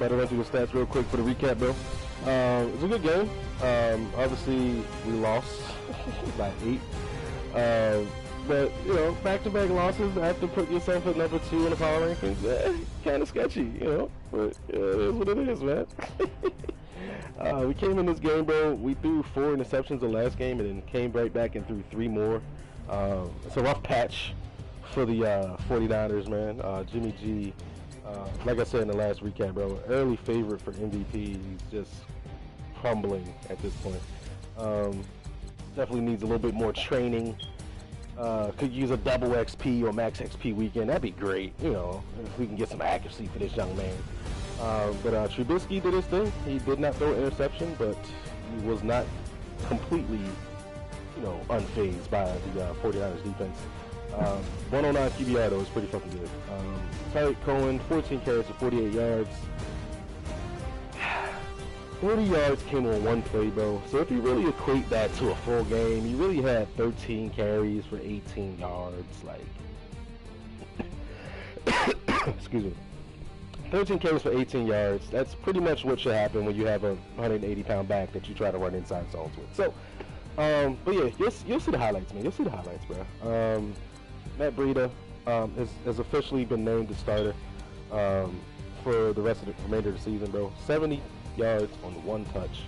Try to run through the stats real quick for the recap, bro. It was a good game. Obviously, we lost by 8. But, you know, back-to-back losses after putting yourself at number 2 in the power rankings, kind of sketchy, you know? But it is what it is, man. We came in this game, bro. We threw 4 interceptions the last game and then came right back and threw 3 more. It's a rough patch for the 49ers, man. Jimmy G, like I said in the last recap, bro, early favorite for MVP. He's just crumbling at this point. Definitely needs a little bit more training. Could use a double XP or max XP weekend. That'd be great, you know, if we can get some accuracy for this young man. But Trubisky did his thing. He did not throw an interception, but he was not completely, you know, unfazed by the 49ers defense. 109 QBR though is pretty fucking good. Tyreek Cohen, 14 carries for 48 yards. 40 yards came on 1 play, bro. So if you really equate that to a full game, you really had 13 carries for 18 yards. Like, excuse me. 13 carries for 18 yards. That's pretty much what should happen when you have a 180-pound back that you try to run inside zones with. So, but yeah, you'll see the highlights, man. You'll see the highlights, bro. Matt Breida has officially been named the starter for the rest of the remainder of the season, bro. 70 yards on 1 touch.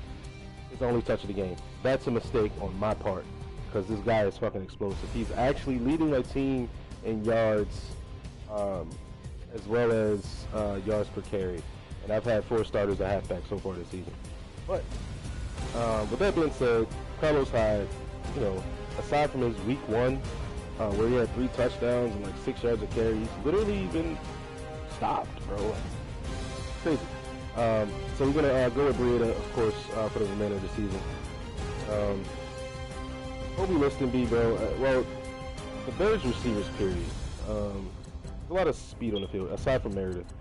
His only touch of the game. That's a mistake on my part because this guy is fucking explosive. He's actually leading my team in yards as well as yards per carry. And I've had 4 starters at halfback so far this season. But with that being said, Carlos Hyde, you know, aside from his week 1, where he had 3 touchdowns and like 6 yards of carry, he's literally been stopped, bro. Like, crazy. So we're gonna go with Breida, of course, for the remainder of the season. Kobe Listenby, bro. Well, the Bears receivers, period. A lot of speed on the field, aside from Meredith.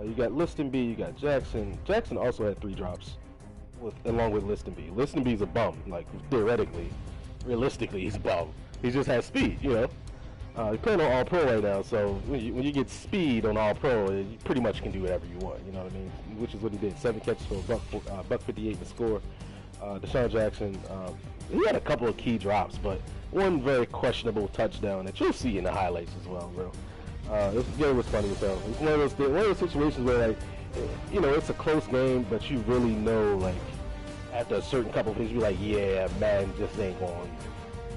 You got Listenby, you got Jackson. Jackson also had 3 drops, along with Listenby. Listenby's a bum, like theoretically, realistically, he's a bum. He just has speed, you know. He's playing on All-Pro right now, so when you get speed on All-Pro, you pretty much can do whatever you want, you know what I mean? Which is what he did. 7 catches for a buck 58 to score. Deshaun Jackson, he had a couple of key drops, but one very questionable touchdown that you'll see in the highlights as well, bro. This game was funny as hell. It's one of those situations where, like, you know, it's a close game, but you really know, like, after a certain couple of hits, you're like, yeah, man, just ain't going.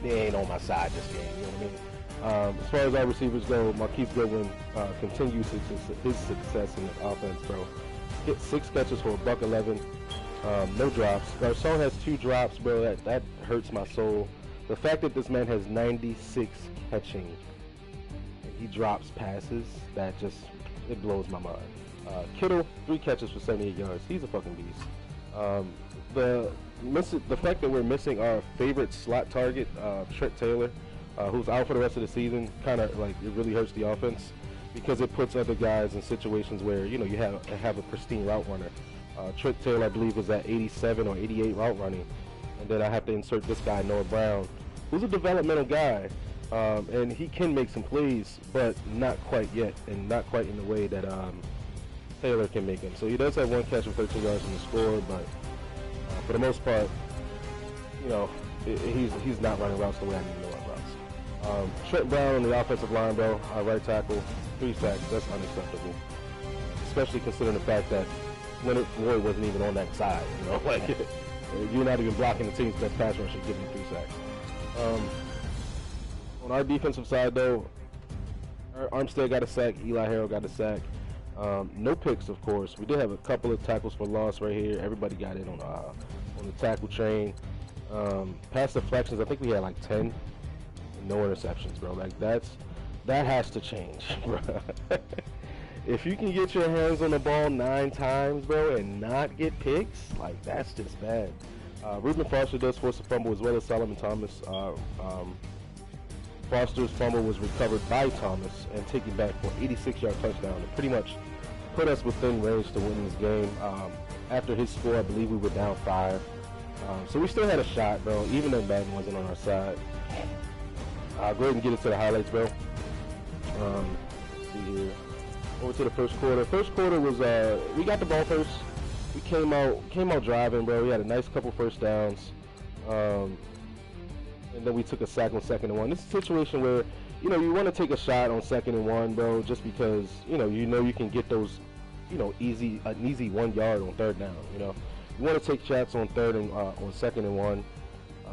They ain't on my side this game, you know what I mean? As far as our receivers go, Marquise Goodwin continues his success in the offense, bro. Hit 6 catches for a buck 11, no drops. Garcon has 2 drops, bro. That hurts my soul. The fact that this man has 96 catching and he drops passes, that just, it blows my mind. Kittle, 3 catches for 78 yards. He's a fucking beast. The fact that we're missing our favorite slot target, Trent Taylor, who's out for the rest of the season, kind of like it really hurts the offense because it puts other guys in situations where, you know, you have a pristine route runner. Trent Taylor, I believe, was at 87 or 88 route running, and then I have to insert this guy, Noah Brown, who's a developmental guy, and he can make some plays, but not quite yet, and not quite in the way that Taylor can make them. So he does have 1 catch for 13 yards in the score, but for the most part, you know, he's not running routes the way I need to know routes. Trent Brown on the offensive line, bro, right tackle, 3 sacks. That's unacceptable, especially considering the fact that Leonard Floyd wasn't even on that side. You know, like you're not even blocking the team's best pass rusher, giving him 3 sacks. On our defensive side, though, Armstead got a sack, Eli Harrell got a sack. No picks, of course. We did have a couple of tackles for loss right here. Everybody got in on the tackle train. Pass deflections, I think we had like 10. No interceptions, bro. Like that has to change, bro. If you can get your hands on the ball 9 times, bro, and not get picks, like that's just bad. Reuben Foster does force a fumble as well as Solomon Thomas. Foster's fumble was recovered by Thomas and taken back for an 86-yard touchdown and pretty much put us within range to win this game. After his score, I believe we were down 5. So we still had a shot, bro, even though Madden wasn't on our side. Go ahead and get into the highlights, bro. Let's see here. over to the first quarter. First quarter was we got the ball first. We came out driving, bro. We had a nice couple first downs, and then we took a sack on 2nd and 1. This is a situation where you want to take a shot on 2nd and 1, bro, just because you can get those an easy 1 yard on 3rd down. You want to take shots on 2nd and 1.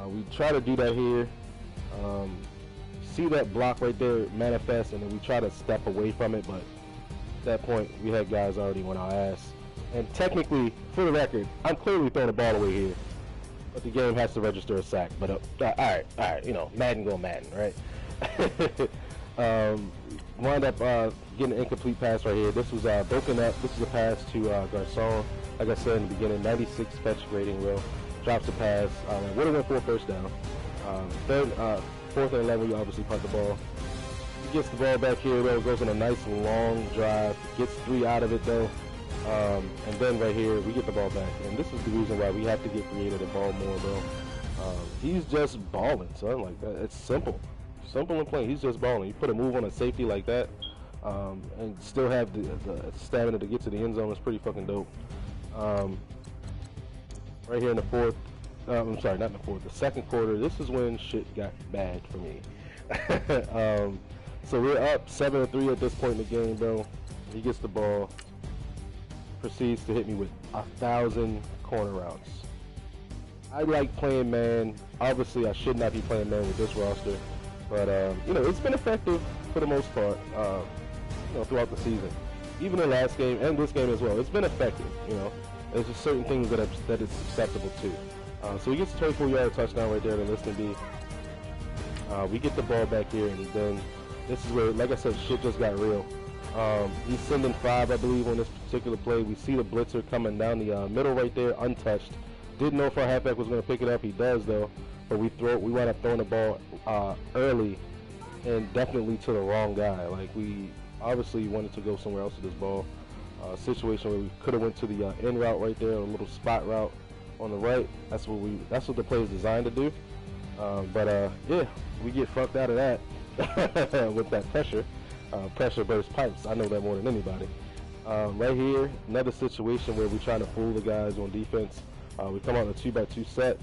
We try to do that here. See that block right there manifest, and then we try to step away from it, but at that point we had guys already on our ass. And technically, for the record, I'm clearly throwing the ball away here, but the game has to register a sack. But all right, Madden go Madden, right? Wound up getting an incomplete pass right here. This was broken up. This is a pass to Garcon. Like I said in the beginning, 96 fetch rating, Will. Drops the pass. Would have went for a first down. 4th and 11, we obviously punt the ball. He gets the ball back here, though. Goes on a nice long drive. Gets 3 out of it, though. And then right here, we get the ball back. And this is the reason why we have to get creative and ball more, bro. He's just balling, son. Like that. It's simple. Simple and plain. He's just balling. You put a move on a safety like that, and still have the stamina to get to the end zone is pretty fucking dope. Right here in the 4th, I'm sorry, not in the 4th, the 2nd quarter, this is when shit got bad for me. So we're up 7-3 at this point in the game, bro. He gets the ball, proceeds to hit me with 1,000 corner routes. I like playing man. Obviously, I should not be playing man with this roster, but it's been effective for the most part. Throughout the season, even the last game and this game as well, it's been effective. There's just certain things that it's susceptible to. So he gets a 24-yard touchdown right there to Liston B. We get the ball back here, and then this is where, like I said, shit just got real. He's sending 5, I believe, on this particular play. We see the blitzer coming down the middle right there, untouched. Didn't know if our halfback was going to pick it up. He does, though. But we wound up throwing the ball early, and definitely to the wrong guy. Like, we obviously wanted to go somewhere else with this ball. Situation where we could have went to the in route right there, a little spot route on the right. That's what the play is designed to do. Yeah, we get fucked out of that with that pressure. Pressure bursts pipes. I know that more than anybody. Right here, another situation where we're trying to fool the guys on defense. We come out in a 2x2 set,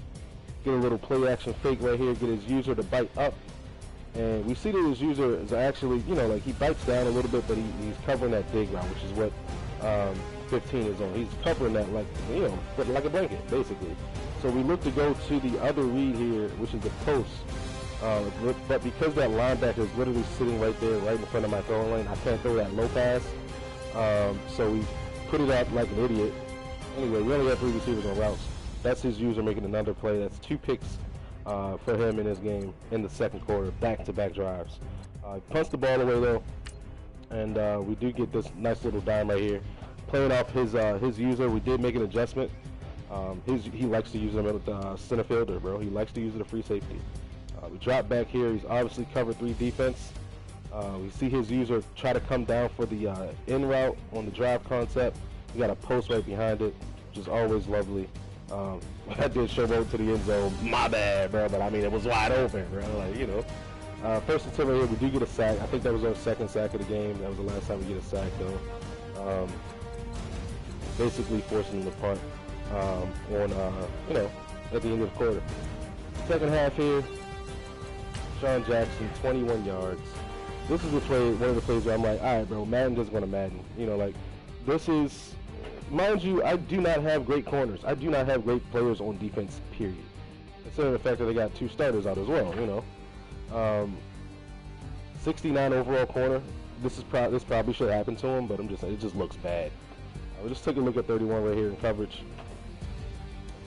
get a little play action fake right here, get his user to bite up. And we see that his user is actually, like he bites down a little bit, but he's covering that dig route, which is what 15 is on. He's covering that like a blanket, basically. So we look to go to the other read here, which is the post. But because that linebacker is literally sitting right there, right in front of my throwing lane, I can't throw that low pass. So we put it out like an idiot. Anyway, we only have 3 receivers on routes. That's his user making another play. That's 2 picks for him in this game in the 2nd quarter, back-to-back drives. Punts the ball away though, and we do get this nice little dime right here. Playing off his user, we did make an adjustment. He likes to use him at the center fielder, bro. He likes to use it a free safety. We drop back here. He's obviously cover 3 defense. We see his user try to come down for the in route on the drive concept. We got a post right behind it, which is always lovely. I did show over to the end zone. My bad, bro, but I mean, it was wide open, bro. Like, first and 10 right here, we do get a sack. I think that was our 2nd sack of the game. That was the last time we get a sack, though. Basically forcing them to punt at the end of the quarter. 2nd half here, Sean Jackson, 21 yards. This is one of the plays where I'm like, all right, bro, Madden just going to Madden. This is, mind you, I do not have great corners. I do not have great players on defense, period. Considering the fact that they got 2 starters out as well, 69 overall corner. This probably should happen to him, but it just looks bad. We just took a look at 31 right here in coverage.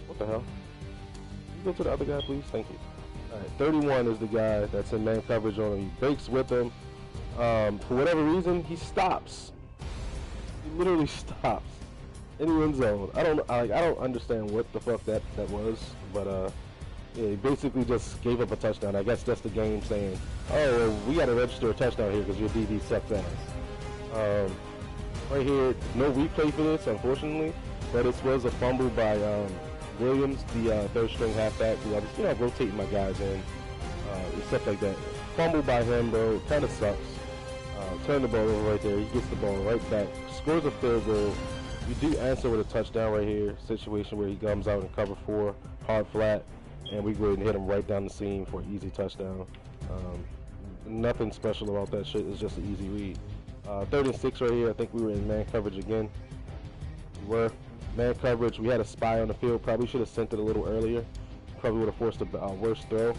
What the hell? Can you go to the other guy, please? Thank you. All right, 31 is the guy that's in man coverage on him. He breaks with him. For whatever reason, he stops. He literally stops in the end zone. I don't understand what the fuck that was, but yeah, he basically just gave up a touchdown. I guess that's the game saying, oh, well, we got to register a touchdown here because your DB sucks ass. Right here, no replay for this, unfortunately, but it was a fumble by Williams, the 3rd string halfback, who I was, rotating my guys in, and stuff like that. Fumble by him, bro, kind of sucks. Turn the ball over right there. He gets the ball right back, scores a field goal. We do answer with a touchdown right here. Situation where he comes out in cover 4, hard flat, and we go ahead and hit him right down the seam for an easy touchdown. Nothing special about that shit. It's just an easy read. 3rd and 6 right here. I think we were in man coverage again. We were man coverage. We had a spy on the field. Probably should have sent it a little earlier. Probably would have forced a worse throw.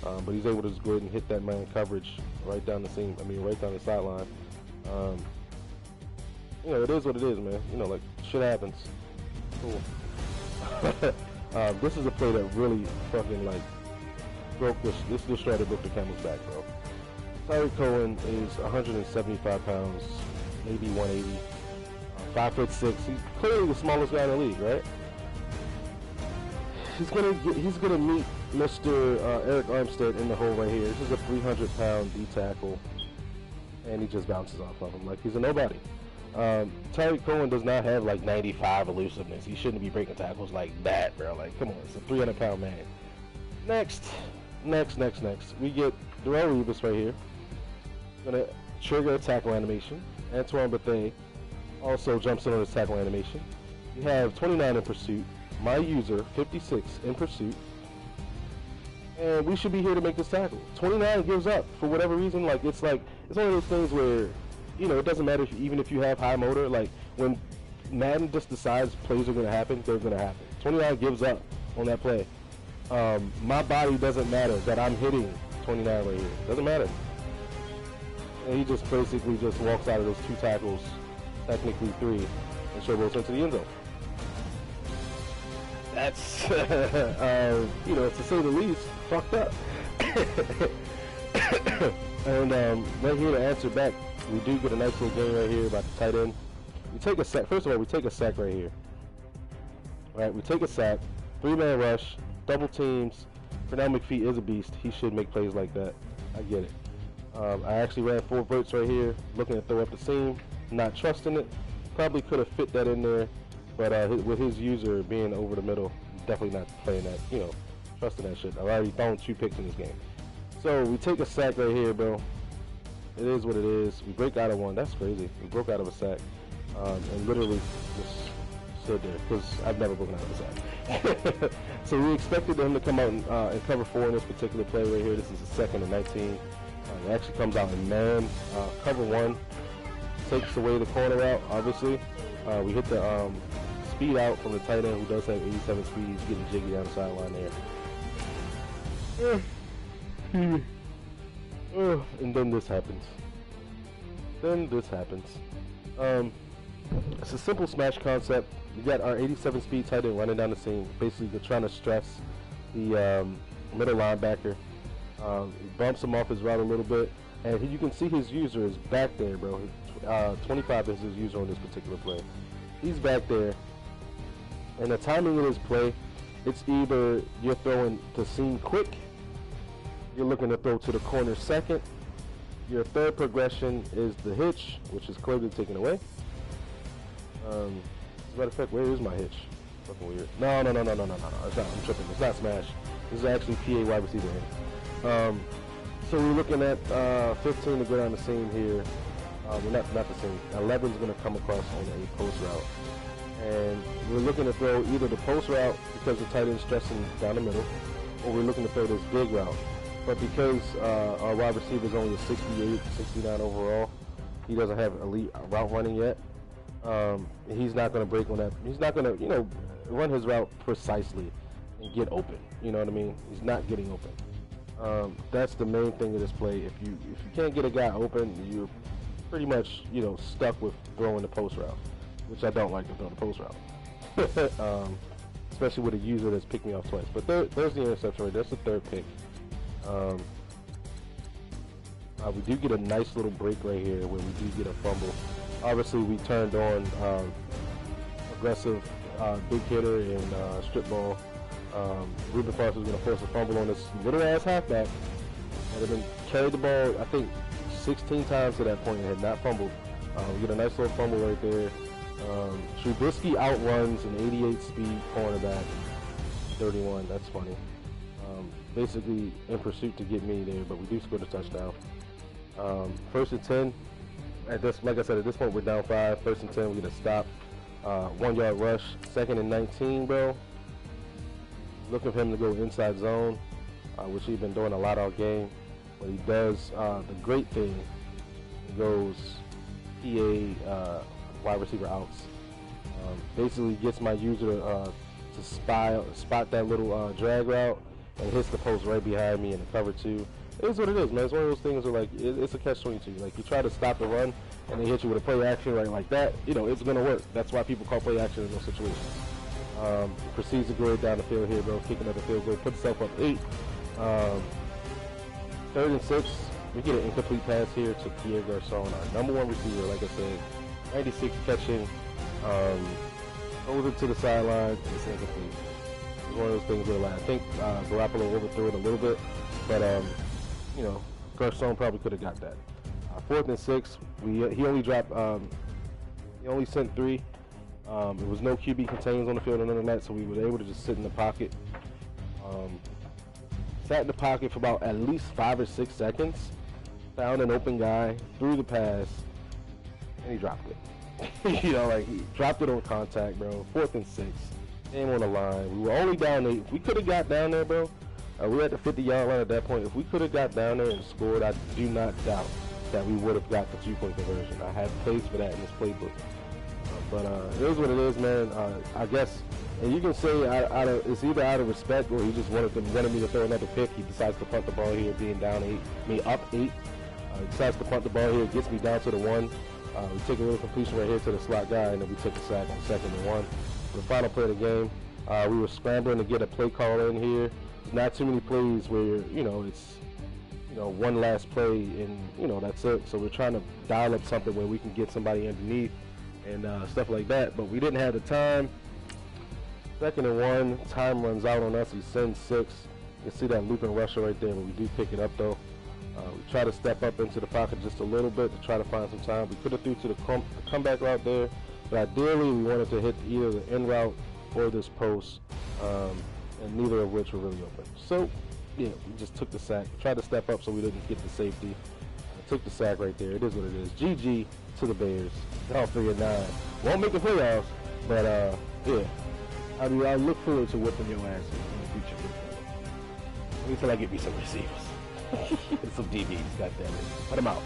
But he's able to just go ahead and hit that man coverage right down the seam. I mean, right down the sideline. You know, it is what it is, man. You know, like, shit happens. Cool. This is a play that really fucking, like, broke this. This just straight broke the camel's back, bro. Tyreek Cohen is 175 pounds, maybe 180. 5'6". He's clearly the smallest guy in the league, right? He's gonna meet Mr. Eric Armstead in the hole right here. This is a 300-pound D tackle, and he just bounces off of him like he's a nobody. Tyreek Cohen does not have like 95 elusiveness. He shouldn't be breaking tackles like that, bro. Like, come on, it's a 300-pound man. Next. We get Darrell Revis right here. Gonna trigger a tackle animation. Antoine Bethea also jumps in on his tackle animation. We have 29 in pursuit. My user, 56 in pursuit. And we should be here to make this tackle. 29 gives up for whatever reason. Like, it's one of those things where, you know, it doesn't matter even if you have high motor. Like, when Madden just decides plays are going to happen, they're going to happen. 29 gives up on that play. My body doesn't matter that I'm hitting 29 right here. Doesn't matter. And he just basically just walks out of those 2 tackles, technically 3, and showboats into the end zone. That's, you know, to say the least, fucked up. And right here to answer back, we do get a nice little game right here about the tight end. We take a sack. First of all, we take a sack right here. All right, we take a sack, 3-man rush, double teams. Pernell McPhee is a beast. He should make plays like that. I get it. I actually ran 4 verts right here, looking to throw up the seam, not trusting it. Probably could have fit that in there, but with his user being over the middle, definitely not playing that, you know, trusting that shit. I've already thrown 2 picks in this game. So we take a sack right here, bro. It is what it is. We break out of one. That's crazy. We broke out of a sack and literally just stood there because I've never broken out of a sack. So we expected him to come out and cover 4 in this particular play right here. This is a 2nd and 19. It actually comes out in man. Cover 1 takes away the corner route, obviously. We hit the speed out from the tight end who does have 87 speed. He's getting jiggy down the sideline there. And then this happens. It's a simple smash concept. We got our 87 speed tight end running down the seam. Basically, they're trying to stress the middle linebacker. He bumps him off his route a little bit, and you can see his user is back there, bro. 25 is his user on this particular play. He's back there, and the timing of this play, it's either you're throwing to seam quick, you're looking to throw to the corner second. Your 3rd progression is the hitch, which is clearly taken away. As a matter of fact, where is my hitch? Fucking weird. No. It's not, I'm tripping. It's not smash. This is actually PA wide receiver. So we're looking at 15 to go down the seam here. Well, not the seam. 11 is going to come across on a post route. And we're looking to throw either the post route because the tight end's stressing down the middle, or we're looking to throw this big route. But because our wide receiver is only a 68, 69 overall, he doesn't have elite route running yet. He's not going to break on that. He's not going to, you know, run his route precisely and get open. You know what I mean? He's not getting open. That's the main thing of this play. If you can't get a guy open, you're pretty much, you know, stuck with throwing the post route, which I don't like to throw the post route. Especially with a user that's picked me off twice. But there's the interception right. That's the 3rd pick. We do get a nice little break right here where we do get a fumble. Obviously, we turned on aggressive big hitter and strip ball. Ruben Foster was going to force a fumble on this little ass halfback that had been carried the ball, I think, 16 times to that point and had not fumbled. We get a nice little fumble right there. Trubisky outruns an 88 speed cornerback, 31. That's funny. Basically in pursuit to get me there, but we do score the touchdown. 1st and 10. At this, like I said, at this point we're down 5. First and 10, we get a stop. 1 yard rush. Second and 19, bro. Looking for him to go inside zone, which he's been doing a lot all game. But he does the great thing. He goes PA wide receiver outs. Basically gets my user to spot that little drag route and hits the post right behind me in the cover 2. It is what it is, man. It's one of those things where, like, it's a catch-22. Like, you try to stop the run and they hit you with a play action right like that, you know, it's gonna work. That's why people call play action in those situations. Proceeds to go down the field here, bro. Kick another field goal, put himself up 8. 3rd and 6. We get an incomplete pass here to Pierre Garçon, our #1 receiver. Like I said, 96 catching. Goes it to the sideline, and it's incomplete. It's one of those things where, like, I think Garoppolo overthrew it a little bit, but you know, Garçon probably could have got that. 4th and 6. He only dropped. He only sent 3. There was no QB contains on the field or none of that, so we were able to just sit in the pocket. Sat in the pocket for about at least 5 or 6 seconds. Found an open guy, threw the pass, and he dropped it. You know, like, he dropped it on contact, bro. 4th and 6. Game on the line. We were only down 8. If we could have got down there, bro, we were at the 50-yard line at that point. If we could have got down there and scored, I do not doubt that we would have got the 2-point conversion. I had plays for that in this playbook. But it is what it is, man. I guess, and you can say it's either out of respect or he just wanted me to throw another pick. He decides to punt the ball here, being down 8, up 8. Decides to punt the ball here, gets me down to the 1. We take a little completion right here to the slot guy, and then we take a sack on 2nd and 1. The final play of the game, we were scrambling to get a play call in here. There's not too many plays where, you know, it's, you know, one last play and, you know, that's it. So we're trying to dial up something where we can get somebody underneath and stuff like that. But we didn't have the time. 2nd and 1, time runs out on us. He sends 6. You can see that looping rusher right there, but we do pick it up though. We try to step up into the pocket just a little bit to try to find some time. We could have threw to the comeback route there, but ideally we wanted to hit either the in route or this post, and neither of which were really open. So, yeah, we just took the sack. Tried to step up so we didn't get the safety. Took the sack right there. It is what it is. GG to the Bears. Y'all 3-9. Won't make the playoffs, but yeah. I mean, I look forward to whipping your ass in the future. Wait till I get me some receivers. Some DBs, goddammit. Put them out.